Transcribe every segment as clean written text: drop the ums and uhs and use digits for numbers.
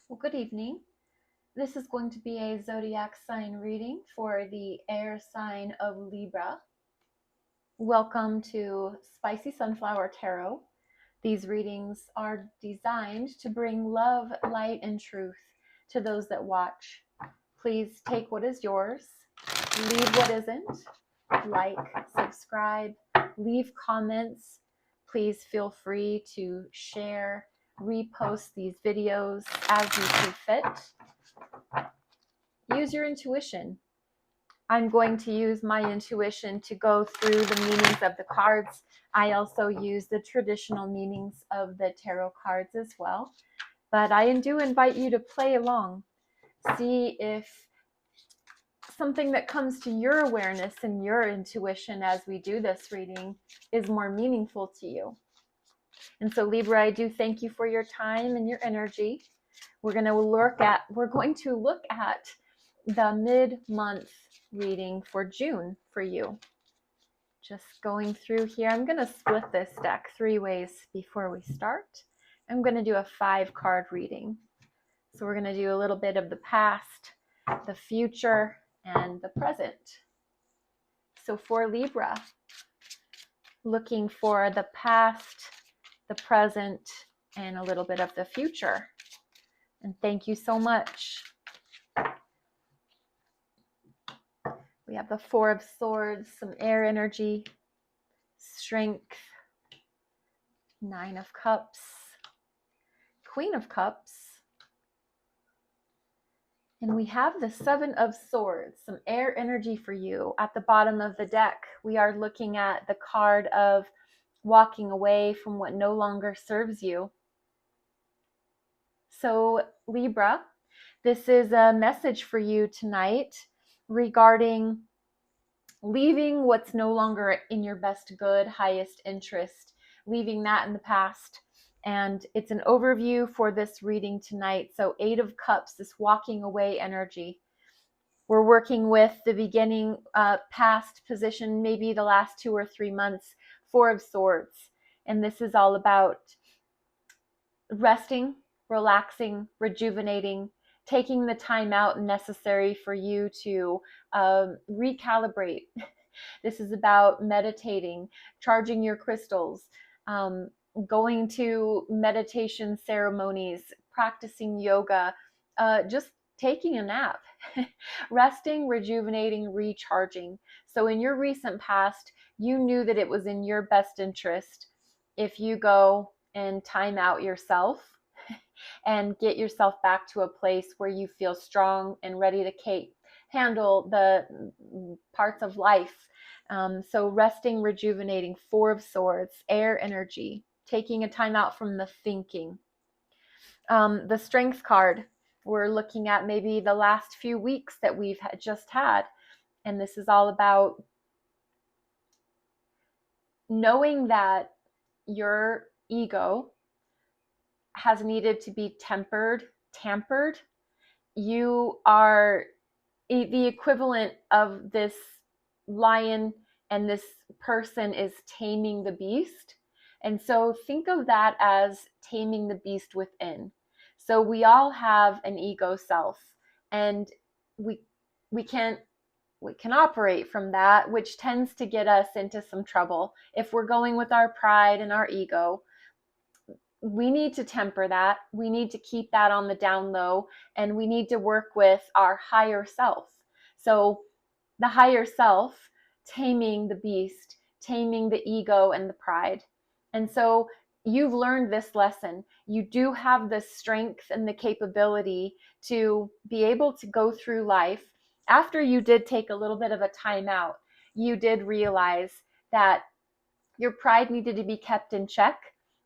Well, good evening. This is going to be a zodiac sign reading for the air sign of Libra. Welcome to Spicy Sunflower Tarot. These readings are designed to bring love, light, and truth to those that watch. Please take what is yours, leave what isn't, like, subscribe, leave comments. Please feel free to share, repost these videos as you see fit. Use your intuition. I'm going to use my intuition to go through the meanings of the cards. I also use the traditional meanings of the tarot cards as well. But I do invite you to play along. See if something that comes to your awareness and your intuition as we do this reading is more meaningful to you. And so Libra, I do thank you for your time and your energy. We're going to look at the mid-month reading for June for you. Just going through here. I'm going to split this deck 3 ways before we start. I'm going to do a 5-card reading. So we're going to do a little bit of the past, the future, and the present. So for Libra, looking for the past, the present, and a little bit of the future. And thank you so much. We have the 4 of Swords, some air energy, strength, 9 of Cups, Queen of Cups, and we have the 7 of Swords, some air energy for you. At the bottom of the deck, we are looking at the card of walking away from what no longer serves you. So Libra, this is a message for you tonight regarding leaving what's no longer in your best good, highest interest, leaving that in the past. And it's an overview for this reading tonight. So 8 of Cups, this walking away energy. We're working with the beginning, past position, maybe the last 2 or 3 months, 4 of Swords. And this is all about resting, relaxing, rejuvenating, taking the time out necessary for you to recalibrate. This is about meditating, charging your crystals, going to meditation ceremonies, practicing yoga, just taking a nap, resting, rejuvenating, recharging. So in your recent past, you knew that it was in your best interest if you go and time out yourself and get yourself back to a place where you feel strong and ready to handle the parts of life. So resting, rejuvenating, 4 of Swords, air energy, taking a time out from the thinking. The Strength card, we're looking at maybe the last few weeks that we've just had. And this is all about knowing that your ego has needed to be tampered. You are the equivalent of this lion, and this person is taming the beast. And so think of that as taming the beast within. So we all have an ego self, and we can operate from that, which tends to get us into some trouble. If we're going with our pride and our ego, we need to temper that. We need to keep that on the down low, and we need to work with our higher self. So the higher self, taming the beast, taming the ego and the pride. And so you've learned this lesson. You do have the strength and the capability to be able to go through life. After you did take a little bit of a time out, you did realize that your pride needed to be kept in check,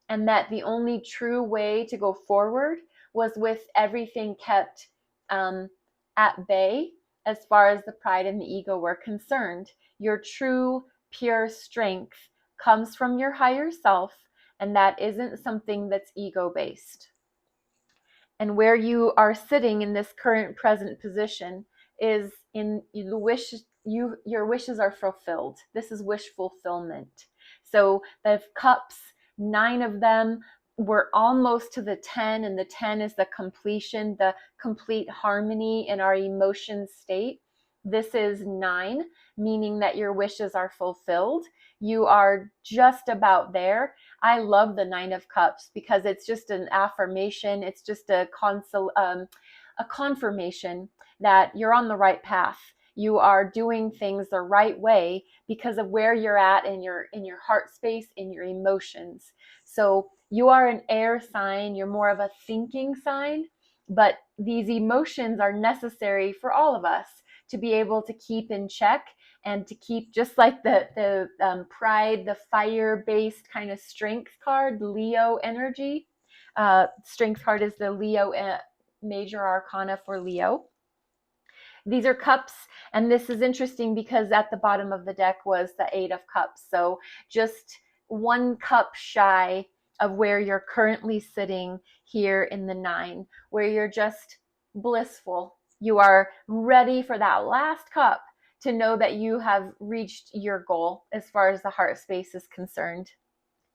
and that the only true way to go forward was with everything kept at bay as far as the pride and the ego were concerned. Your true, pure strength comes from your higher self, and that isn't something that's ego-based. And where you are sitting in this current present position is in the wish. Your wishes are fulfilled. This is wish fulfillment. So the cups, 9 of them, we're almost to the 10, and the 10 is the completion, the complete harmony in our emotion state. This is 9, meaning that your wishes are fulfilled. You are just about there. I love the 9 of Cups because it's just an affirmation. It's just a confirmation that you're on the right path. You are doing things the right way because of where you're at in your heart space, in your emotions. So you are an air sign. You're more of a thinking sign, but these emotions are necessary for all of us to be able to keep in check and to keep, just like the pride, the fire-based kind of strength card, Leo energy. Strength card is the Leo major arcana for Leo. These are cups, and this is interesting because at the bottom of the deck was the 8 of Cups. So just 1 cup shy of where you're currently sitting here in the 9, where you're just blissful. You are ready for that last cup to know that you have reached your goal as far as the heart space is concerned,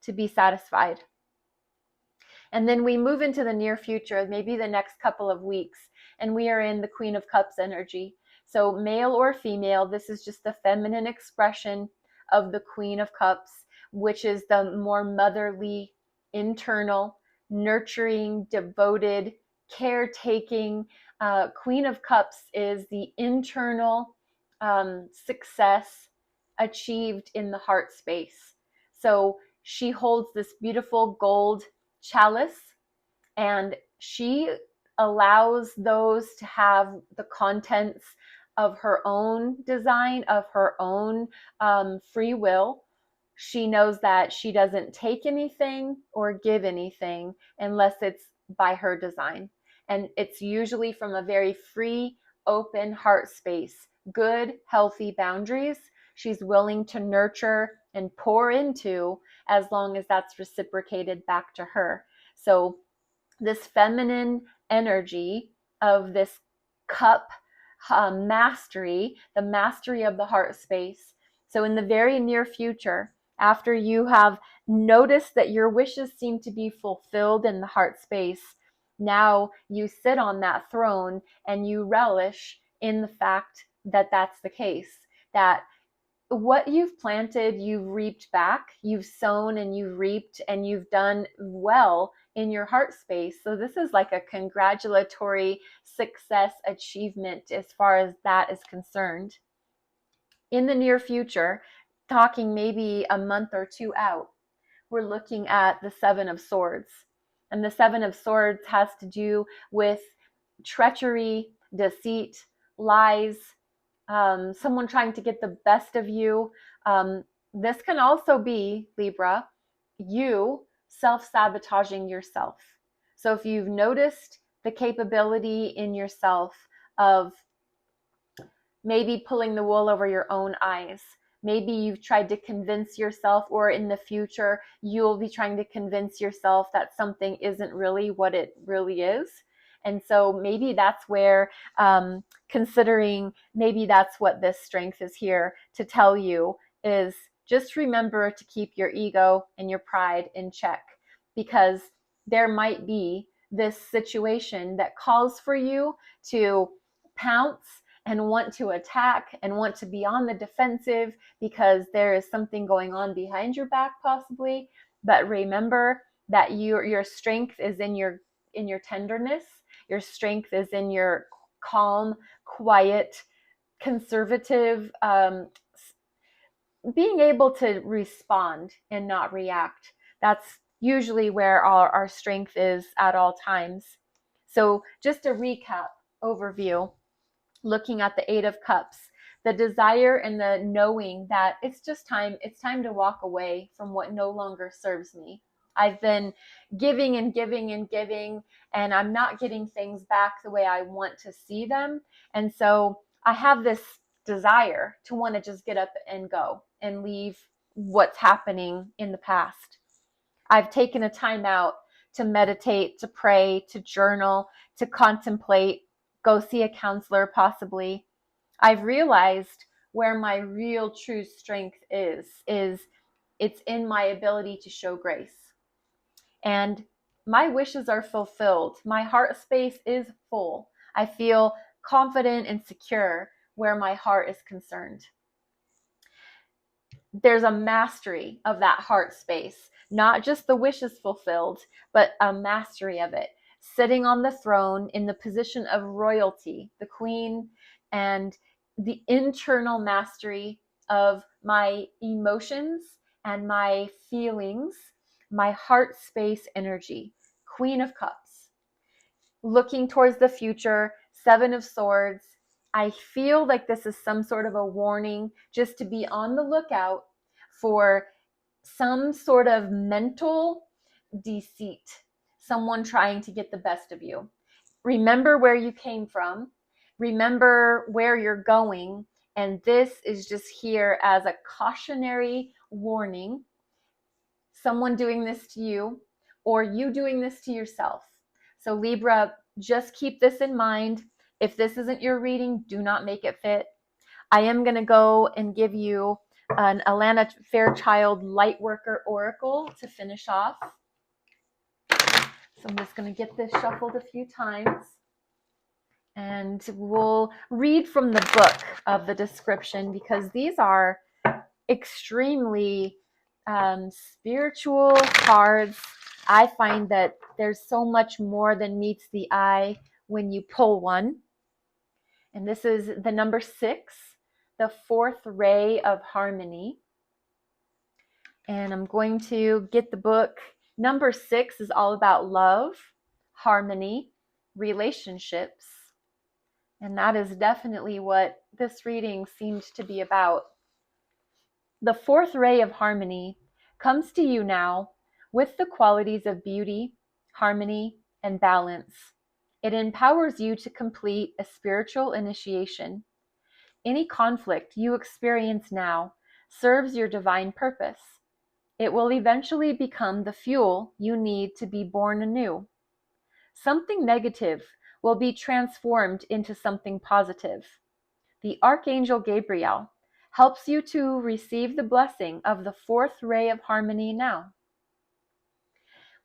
to be satisfied. And then we move into the near future, maybe the next couple of weeks, and we are in the Queen of Cups energy. So male or female, this is just the feminine expression of the Queen of Cups, which is the more motherly, internal, nurturing, devoted, caretaking. Queen of Cups is the internal success achieved in the heart space. So she holds this beautiful gold chalice, and she allows those to have the contents of her own design, of her own free will. She knows that she doesn't take anything or give anything unless it's by her design. And it's usually from a very free, open heart space, good, healthy boundaries. She's willing to nurture and pour into as long as that's reciprocated back to her. So this feminine energy of this cup mastery, the mastery of the heart space. So in the very near future, after you have noticed that your wishes seem to be fulfilled in the heart space, now you sit on that throne and you relish in the fact that that's the case, that what you've planted, you've reaped back, you've sown and you've reaped, and you've done well in your heart space. So this is like a congratulatory success achievement as far as that is concerned. In the near future, talking maybe a month or 2 out, we're looking at the 7 of Swords. And the 7 of Swords has to do with treachery, deceit, lies, someone trying to get the best of you. This can also be, Libra, you self-sabotaging yourself. So if you've noticed the capability in yourself of maybe pulling the wool over your own eyes, maybe you've tried to convince yourself, or in the future, you'll be trying to convince yourself that something isn't really what it really is. And so maybe that's where, considering maybe that's what this strength is here to tell you, is just remember to keep your ego and your pride in check, because there might be this situation that calls for you to pounce and want to attack and want to be on the defensive because there is something going on behind your back possibly. But remember that your strength is in your tenderness. Your strength is in your calm, quiet, conservative, being able to respond and not react. That's usually where our strength is at all times. So just a recap overview, looking at the 8 of Cups, the desire and the knowing that it's time to walk away from what no longer serves me. I've been giving and giving and giving, and I'm not getting things back the way I want to see them. And so I have this desire to want to just get up and go and leave what's happening in the past. I've taken a time out to meditate, to pray, to journal, to contemplate, go see a counselor possibly. I've realized where my real true strength is it's in my ability to show grace. And my wishes are fulfilled. My heart space is full. I feel confident and secure where my heart is concerned. There's a mastery of that heart space, not just the wishes fulfilled, but a mastery of it. Sitting on the throne in the position of royalty, the queen, and the internal mastery of my emotions and my feelings, my heart space energy. Queen of Cups. Looking towards the future, Seven of Swords. I feel like this is some sort of a warning just to be on the lookout for some sort of mental deceit, someone trying to get the best of you. Remember where you came from, remember where you're going, and this is just here as a cautionary warning. Someone doing this to you, or you doing this to yourself. So Libra, just keep this in mind. If this isn't your reading, do not make it fit. I am going to go and give you an Alana Fairchild Lightworker Oracle to finish off. So I'm just going to get this shuffled a few times. And we'll read from the book of the description, because these are extremely spiritual cards. I find that there's so much more than meets the eye when you pull one. And this is the number 6, the 4th ray of harmony. And I'm going to get the book. Number 6 is all about love, harmony, relationships. And that is definitely what this reading seemed to be about. The 4th ray of harmony comes to you now with the qualities of beauty, harmony, and balance. It empowers you to complete a spiritual initiation. Any conflict you experience now serves your divine purpose. It will eventually become the fuel you need to be born anew. Something negative will be transformed into something positive. The Archangel Gabriel helps you to receive the blessing of the 4th ray of harmony now.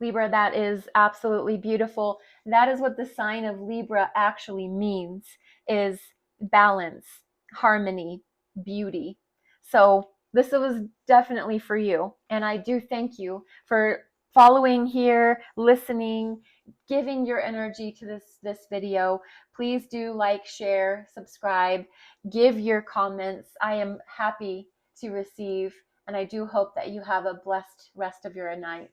Libra, that is absolutely beautiful. That is what the sign of Libra actually means, is balance, harmony, beauty. So this was definitely for you. And I do thank you for following here, listening, giving your energy to this video. Please do like, share, subscribe, give your comments. I am happy to receive, and I do hope that you have a blessed rest of your night.